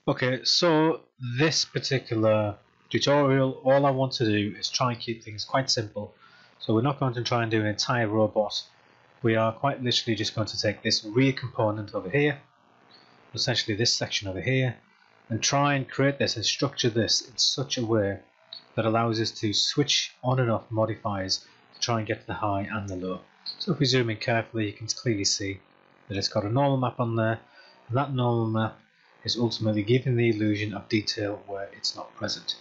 Okay, so this particular tutorial, all I want to do is try and keep things quite simple. So we're not going to try and do an entire robot. We are quite literally just going to take this rear component over here, essentially this section over here, and try and create this and structure this in such a way that allows us to switch on and off modifiers to try and get to the high and the low. So if we zoom in carefully, you can clearly see that it's got a normal map on there, and that normal map is ultimately giving the illusion of detail where it's not present.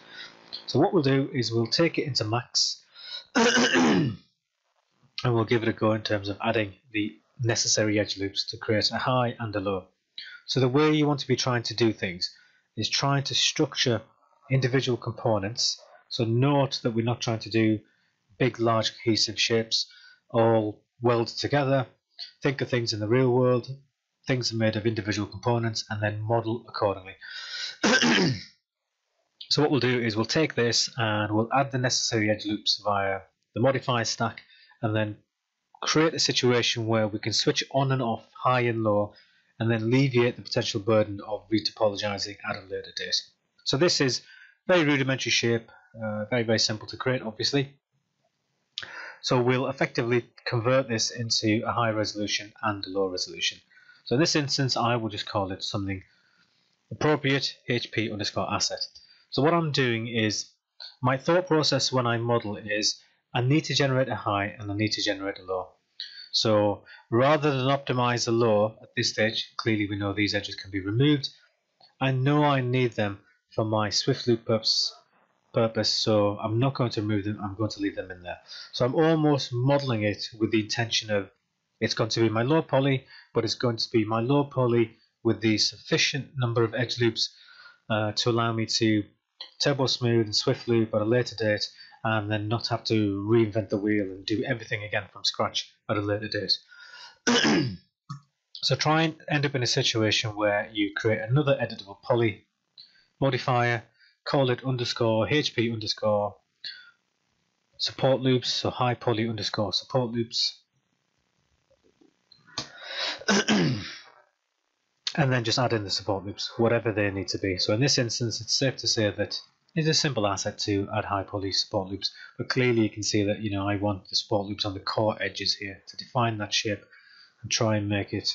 So what we'll do is we'll take it into max and we'll give it a go in terms of adding the necessary edge loops to create a high and a low. So the way you want to be trying to do things is trying to structure individual components. So note that we're not trying to do big large cohesive shapes all welded together. Think of things in the real world. Things are made of individual components and then model accordingly. So what we'll do is we'll take this and we'll add the necessary edge loops via the modify stack and then create a situation where we can switch on and off high and low and then alleviate the potential burden of retopologizing at a later date. So this is very rudimentary shape, very simple to create obviously. So we'll effectively convert this into a high resolution and a low resolution. So in this instance I will just call it something appropriate, HP underscore asset. So what I'm doing is, my thought process when I model is I need to generate a high and I need to generate a low. So rather than optimize the low at this stage, clearly we know these edges can be removed. I know I need them for my Swift loop purpose, so I'm not going to remove them, I'm going to leave them in there. So I'm almost modeling it with the intention of it's going to be my low poly, but it's going to be my low poly with the sufficient number of edge loops to allow me to turbo smooth and Swift loop at a later date and then not have to reinvent the wheel and do everything again from scratch at a later date. So try and end up in a situation where you create another editable poly modifier, call it underscore HP underscore support loops, so high poly underscore support loops, and then just add in the support loops, whatever they need to be. So in this instance, it's safe to say that it's a simple asset to add high poly support loops, but clearly you can see that I want the support loops on the core edges here to define that shape and try and make it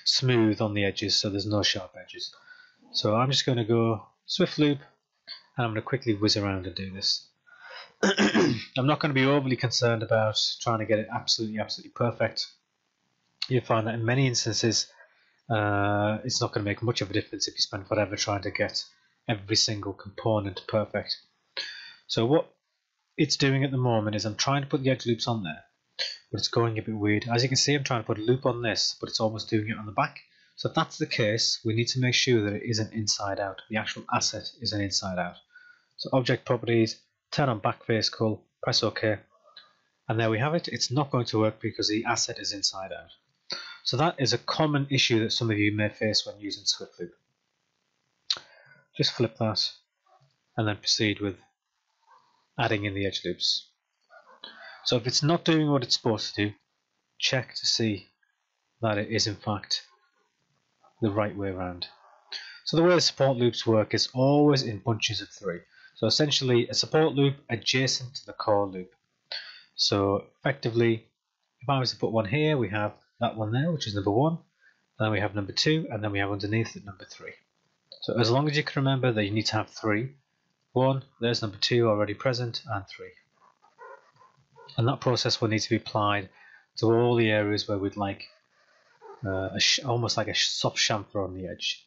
smooth on the edges so there's no sharp edges. So I'm just going to go Swift loop and I'm going to quickly whiz around and do this. I'm not going to be overly concerned about trying to get it absolutely perfect. You find that in many instances it's not going to make much of a difference if you spend forever trying to get every single component perfect. So what it's doing at the moment is I'm trying to put the edge loops on there, but it's going a bit weird. As you can see, I'm trying to put a loop on this, but it's almost doing it on the back. So if that's the case, we need to make sure that it isn't inside out. The actual asset is an inside out. So object properties, turn on backface cull, press OK, and there we have it. It's not going to work because the asset is inside out. So that is a common issue that some of you may face when using Swift loop. Just flip that and then proceed with adding in the edge loops. So if it's not doing what it's supposed to do, check to see that it is in fact the right way around. So the way the support loops work is always in bunches of 3. So essentially a support loop adjacent to the core loop. So effectively, if I was to put one here, we have that one there, which is number 1. Then we have number 2, and then we have underneath it number 3. So as long as you can remember that you need to have 3. 1, there's number 2 already present, and 3. And that process will need to be applied to all the areas where we'd like almost like a soft chamfer on the edge.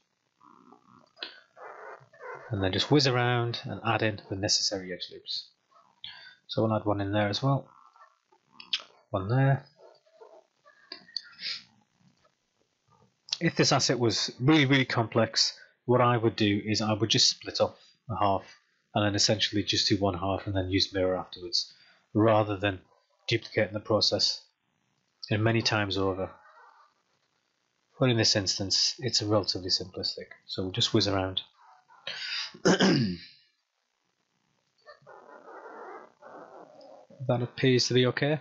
And then just whiz around and add in the necessary edge loops. So we'll add one in there as well. One there. If this asset was really complex, what I would do is I would just split off a half and then essentially just do one half and then use mirror afterwards, rather than duplicating the process in many times over. But in this instance, it's relatively simplistic, so we'll just whiz around. That appears to be okay.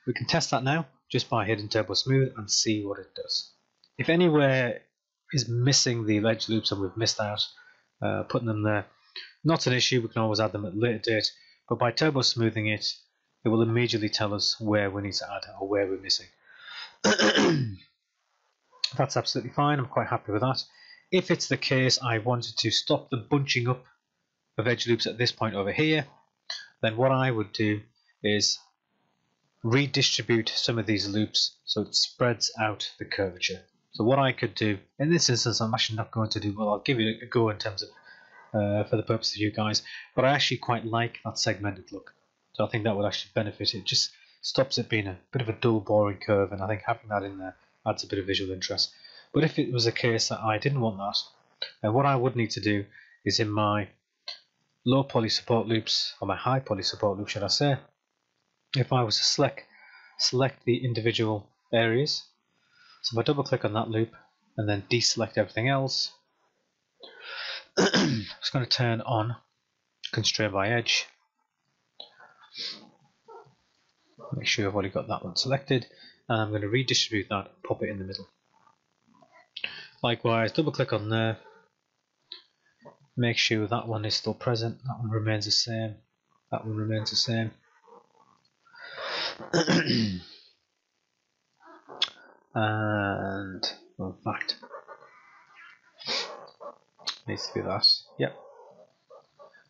We can test that now just by hitting turbo smooth and see what it does. If anywhere is missing the edge loops and we've missed out putting them there. Not an issue, we can always add them at a later date, but by turbo smoothing it, it will immediately tell us where we need to add or where we're missing. That's absolutely fine, I'm quite happy with that. If it's the case I wanted to stop the bunching up of edge loops at this point over here, then what I would do is redistribute some of these loops so it spreads out the curvature. So what I could do, in this instance I'm actually not going to do, well I'll give it a go in terms of for the purpose of you guys, but I actually quite like that segmented look. So I think that would actually benefit it. Just stops it being a bit of a dull, boring curve, and I think having that in there adds a bit of visual interest. But if it was a case that I didn't want that, then what I would need to do is in my low poly support loops, or my high poly support loop should I say, if I was to select the individual areas, so if I double click on that loop and then deselect everything else, I'm just going to turn on constrain by edge. Make sure I've already got that one selected, and I'm going to redistribute that and pop it in the middle. Likewise, double click on there, make sure that one is still present, that one remains the same, that one remains the same. And well, in fact, needs to be that, yep.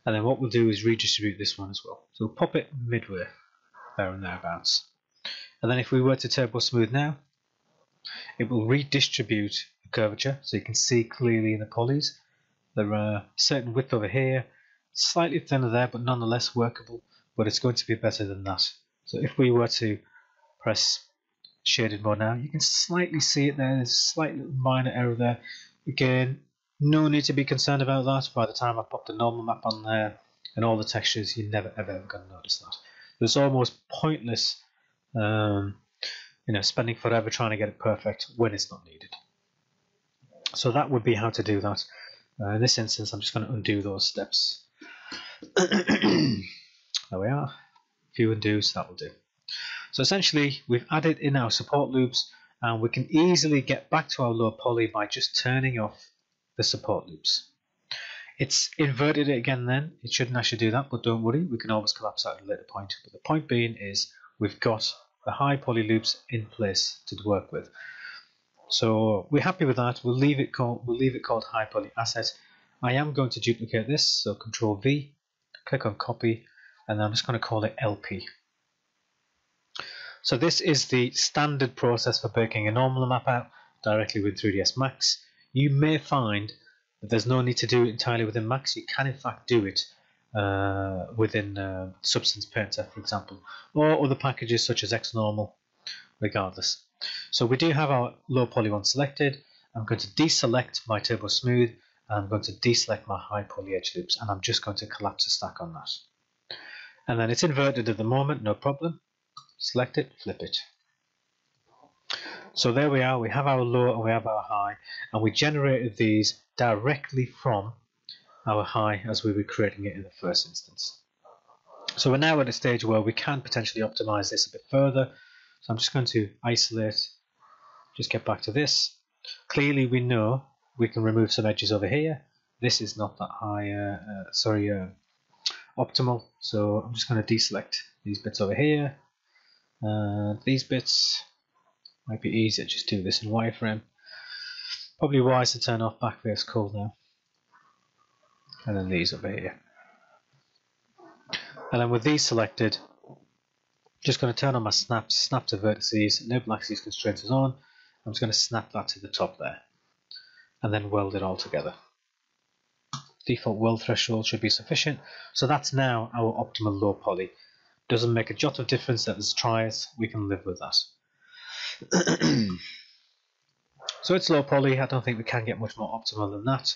And then what we'll do is redistribute this one as well. So we'll pop it midway, there and thereabouts. And then if we were to turbo smooth now, it will redistribute the curvature so you can see clearly in the polys. There are a certain width over here, slightly thinner there, but nonetheless workable, but it's going to be better than that. So if we were to press shaded mode now, you can slightly see it there. There's a slight little minor error there. Again, no need to be concerned about that. By the time I pop the normal map on there and all the textures, you're never ever going to notice that. It's almost pointless spending forever trying to get it perfect when it's not needed. So that would be how to do that. In this instance, I'm just going to undo those steps. There we are. A few undos, that will do. So essentially, we've added in our support loops, and we can easily get back to our low poly by just turning off the support loops. It's inverted it again then. It shouldn't actually do that, but don't worry, we can always collapse that at a later point. But the point being is we've got the high poly loops in place to work with. So we're happy with that. We'll leave it called high poly asset. I am going to duplicate this, so Control V, click on copy, and I'm just going to call it LP. So this is the standard process for breaking a normal map out directly with 3ds Max. You may find that there's no need to do it entirely within Max. You can in fact do it within Substance Painter, for example, or other packages such as XNormal, regardless. So we do have our low poly one selected. I'm going to deselect my turbo smooth, and I'm going to deselect my high poly edge loops, and I'm just going to collapse a stack on that. And then it's inverted at the moment, no problem. Select it, flip it. So there we are, we have our low and we have our high, and we generated these directly from our high as we were creating it in the first instance. So we're now at a stage where we can potentially optimize this a bit further. So I'm just going to isolate, just get back to this. Clearly we know we can remove some edges over here. This is not that high, optimal. So I'm just going to deselect these bits over here. These bits might be easier, just do this in wireframe. Probably wise to turn off backface cull now. And then these over here. And then with these selected, just going to turn on my snap to vertices, enable axis constraints is on. I'm just going to snap that to the top there. And then weld it all together. Default weld threshold should be sufficient. So that's now our optimal low poly. Doesn't make a jot of difference, let's try it, we can live with that. So it's low poly, I don't think we can get much more optimal than that.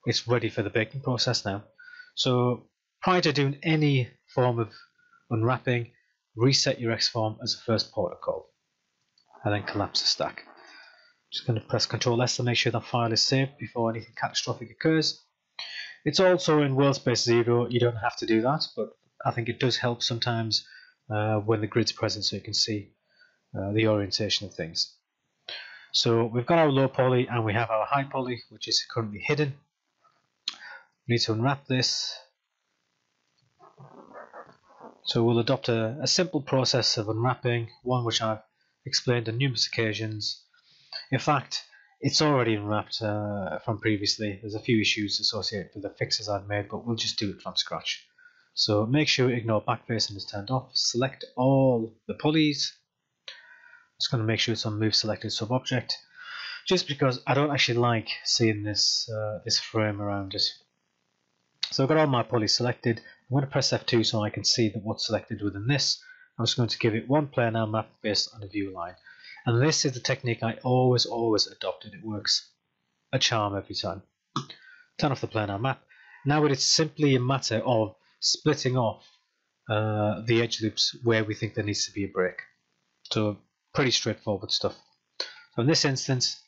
It's ready for the baking process now. So prior to doing any form of unwrapping, reset your Xform as a first protocol, and then collapse the stack. Just going to press Ctrl S to make sure that file is saved before anything catastrophic occurs. It's also in worldspace 0, you don't have to do that, but I think it does help sometimes when the grid's present so you can see the orientation of things. So we've got our low poly and we have our high poly, which is currently hidden. We need to unwrap this. So we'll adopt a simple process of unwrapping, one which I've explained on numerous occasions. In fact, it's already unwrapped from previously. There's a few issues associated with the fixes I've made, but we'll just do it from scratch. So make sure ignore backfacing is turned off. Select all the pulleys. Just going to make sure it's on move selected sub object, just because I don't actually like seeing this this frame around it. So I've got all my pulleys selected. I'm going to press F2 so I can see that what's selected within this. I'm just going to give it one planar map based on a view line. And this is the technique I always adopted. It works a charm every time. Turn off the planar map. Now it's simply a matter of splitting off the edge loops where we think there needs to be a break. So pretty straightforward stuff. So in this instance,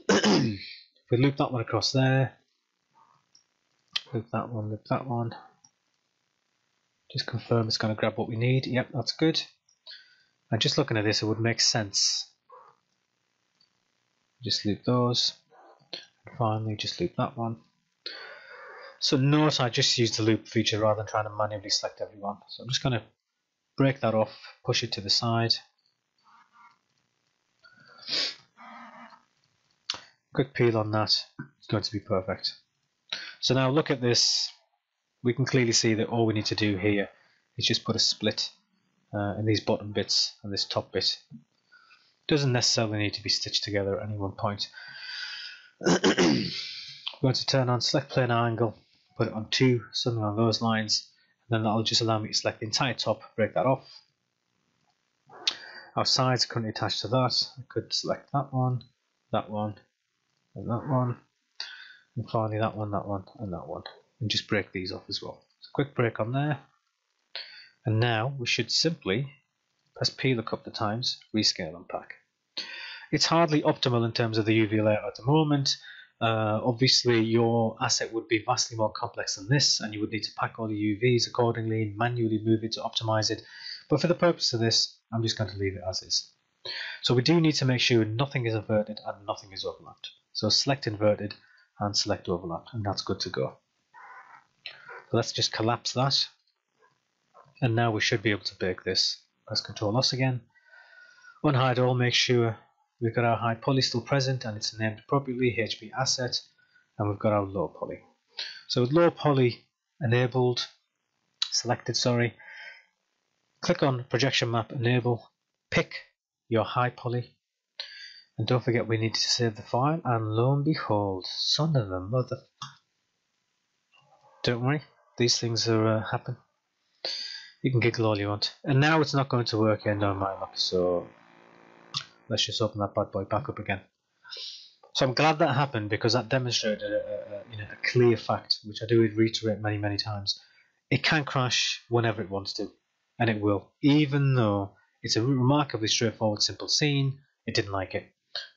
if we loop that one across there, loop that one, just confirm it's going to grab what we need. Yep, that's good. And just looking at this, it would make sense. Just loop those. And finally, just loop that one. So note I just used the loop feature rather than trying to manually select everyone. So I'm just going to break that off, push it to the side. Quick peel on that. It's going to be perfect. So now look at this. We can clearly see that all we need to do here is just put a split in these bottom bits and this top bit. Doesn't necessarily need to be stitched together at any one point. I'm going to turn on select planar angle, put it on 2, something along those lines, and then that'll just allow me to select the entire top, break that off. Our sides are currently attached to that. I could select that one, and that one, and finally that one, and that one, and just break these off as well. So quick break on there, and now we should simply press P a couple of times, rescale and pack. It's hardly optimal in terms of the UV layout at the moment. Obviously your asset would be vastly more complex than this, and you would need to pack all the UVs accordingly and manually move it to optimize it. But for the purpose of this, I'm just going to leave it as is. So we do need to make sure nothing is inverted and nothing is overlapped. So select inverted and select overlapped, and that's good to go. So let's just collapse that, and now we should be able to bake this. Press Ctrl S again, unhide all, make sure we've got our high poly still present and it's named appropriately, HB asset, and we've got our low poly. So with low poly enabled, selected, sorry, click on projection map enable, pick your high poly, and don't forget we need to save the file, and lo and behold, son of a mother. Don't worry, these things are happen. You can giggle all you want. And now it's not going to work end on my luck, so let's just open that bad boy back up again. So I'm glad that happened, because that demonstrated a clear fact, which I do reiterate many times. It can crash whenever it wants to, and it will. Even though it's a remarkably straightforward, simple scene, it didn't like it.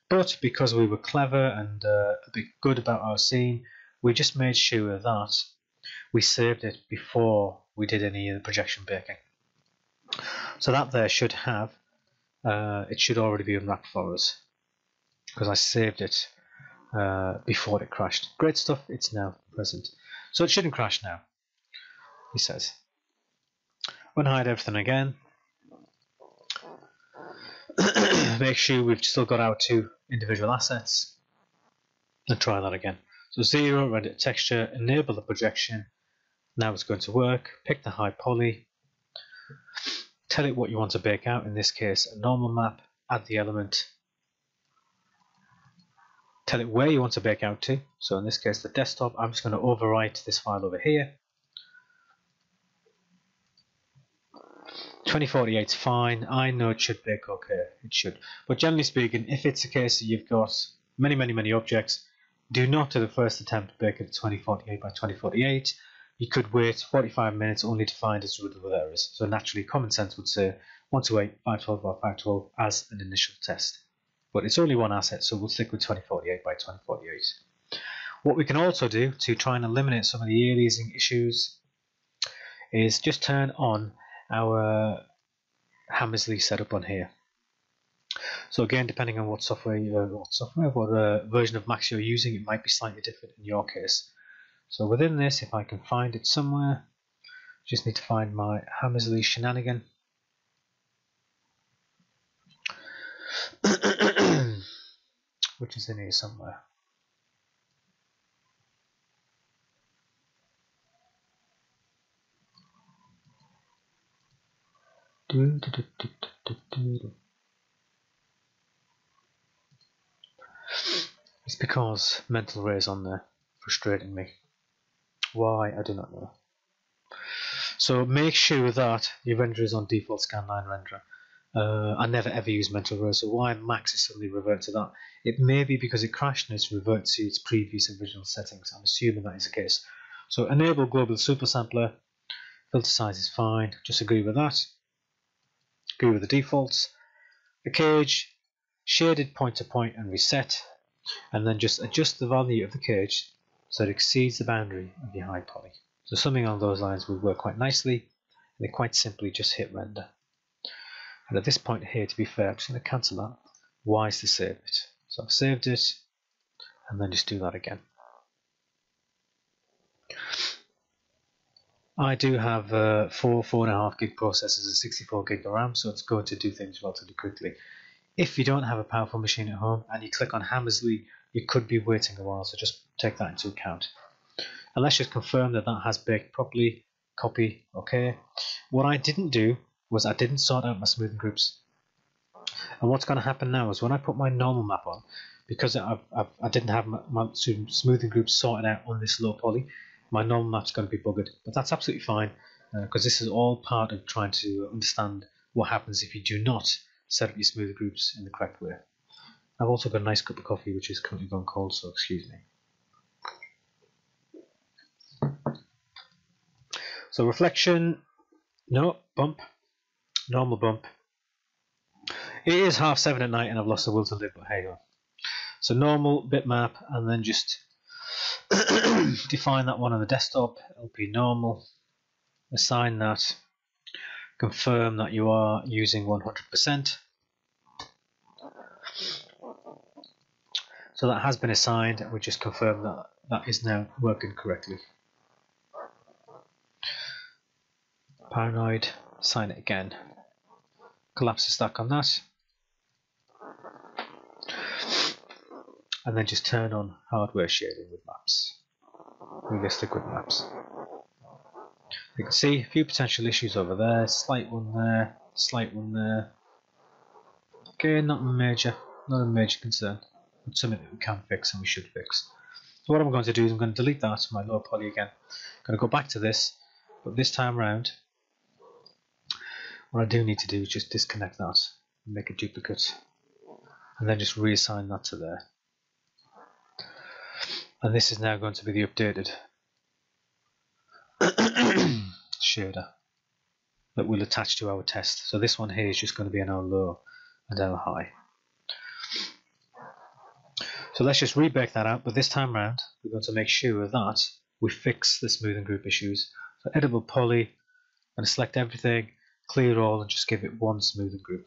But because we were clever and a bit good about our scene, we just made sure that we saved it before we did any of the projection baking. So that there should have, it should already be unwrapped for us, because I saved it before it crashed. Great stuff, it's now present. So it shouldn't crash now, he says. Unhide everything again. Make sure we've still got our 2 individual assets, and try that again. So 0, render texture, enable the projection. Now it's going to work. Pick the high poly, tell it what you want to bake out, in this case a normal map, add the element, tell it where you want to bake out to, so in this case the desktop. I'm just going to overwrite this file over here. 2048 is fine. I know it should bake okay, it should, but generally speaking, if it's a case that you've got many objects, do not do the first attempt bake it at 2048 by 2048. You could wait 45 minutes only to find it's riddled with errors. So naturally, common sense would say 128, 512 by 512 as an initial test. But it's only one asset, so we'll stick with 2048 by 2048. What we can also do to try and eliminate some of the aliasing issues is just turn on our Hammersley setup on here. So again, depending on what version of Max you're using, it might be slightly different in your case. So within this, if I can find it somewhere, just need to find my Hammersley shenanigan. Which is in here somewhere. It's because Mental Ray is on there, frustrating me. Why, I do not know. So make sure that your renderer is on default scanline renderer. I never ever use Mental Ray, so why Max is suddenly revert to that? It may be because it crashed and it's reverted to its previous original settings. I'm assuming that is the case. So enable global super sampler, filter size is fine, just agree with that. Agree with the defaults. The cage, shaded point to point and reset, and then just adjust the value of the cage so it exceeds the boundary of your high poly. So something along those lines would work quite nicely, and then quite simply just hit render. And at this point here, to be fair, I'm just going to cancel that. Why is to save it? So I've saved it, and then just do that again. I do have 4.5 gig processors and 64 gig of RAM, so it's going to do things relatively quickly. If you don't have a powerful machine at home and you click on Hammersley, you could be waiting a while, so just take that into account. And let's just confirm that that has baked properly. Copy, okay. What I didn't do was I didn't sort out my smoothing groups. And what's going to happen now is when I put my normal map on, because I didn't have my smoothing groups sorted out on this low poly, my normal map's going to be buggered. But that's absolutely fine, because this is all part of trying to understand what happens if you do not set up your smoothing groups in the correct way. I've also got a nice cup of coffee which is currently gone cold, so excuse me. So reflection, no, bump, normal bump. It is 7:30 at night and I've lost the will to live, but hey ho. So normal bitmap, and then just define that one on the desktop, LP normal, assign that, confirm that you are using 100%. So that has been assigned, and we just confirm that that is now working correctly. Paranoid, assign it again. Collapse the stack on that. And then just turn on hardware shading with maps. Realistic with maps. You can see a few potential issues over there, slight one there, slight one there. Okay, not a major concern, but something that we can fix and we should fix. So what I'm going to do is I'm going to delete that, my low poly again. I'm going to go back to this, but this time around, what I do need to do is just disconnect that and make a duplicate, and then just reassign that to there. And this is now going to be the updated shader that will attach to our test. So this one here is just going to be an our low and our high. So let's just rebake that out, but this time around we're going to make sure that we fix the smoothing group issues. So editable poly, I'm going to select everything, clear all, and just give it one smoothing group.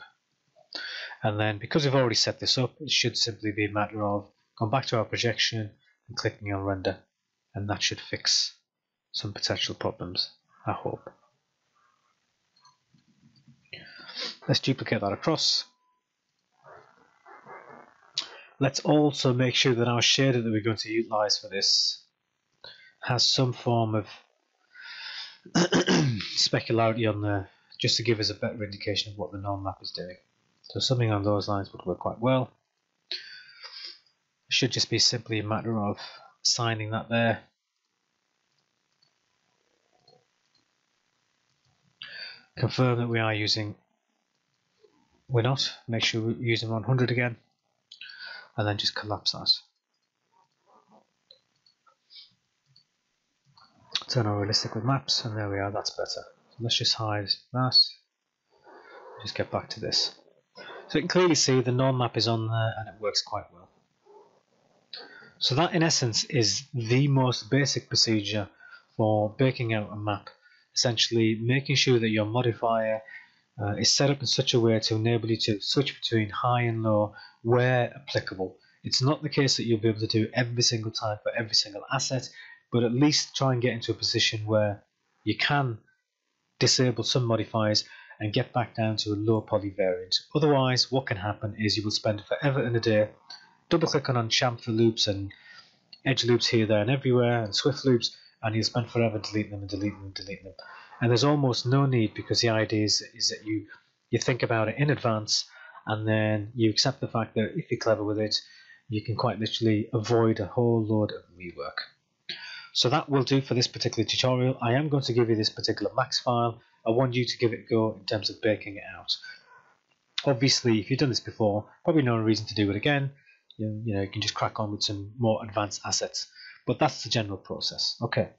And then because we've already set this up, it should simply be a matter of going back to our projection and clicking on render, and that should fix some potential problems, I hope. Let's duplicate that across. Let's also make sure that our shader that we're going to utilize for this has some form of specularity on there, just to give us a better indication of what the norm map is doing. So something on those lines would work quite well. It should just be simply a matter of assigning that there. Confirm that we are using, we're not, make sure we're using 100 again, and then just collapse that. Turn on realistic with maps, and there we are, that's better. So let's just hide that, just get back to this. So you can clearly see the norm map is on there and it works quite well. So that in essence is the most basic procedure for baking out a map. Essentially making sure that your modifier is set up in such a way to enable you to switch between high and low where applicable. It's not the case that you'll be able to do every single time for every single asset, but at least try and get into a position where you can disable some modifiers and get back down to a low poly variant. Otherwise, what can happen is you will spend forever and a day double clicking on chamfer loops and edge loops here, there and everywhere and swift loops, and you'll spend forever deleting them and deleting them and deleting them. And there's almost no need, because the idea is that you think about it in advance, and then you accept the fact that if you're clever with it, you can quite literally avoid a whole load of rework. So that will do for this particular tutorial. I am going to give you this particular max file. I want you to give it a go in terms of baking it out. Obviously, if you've done this before, probably no reason to do it again. You can just crack on with some more advanced assets. But that's the general process. Okay.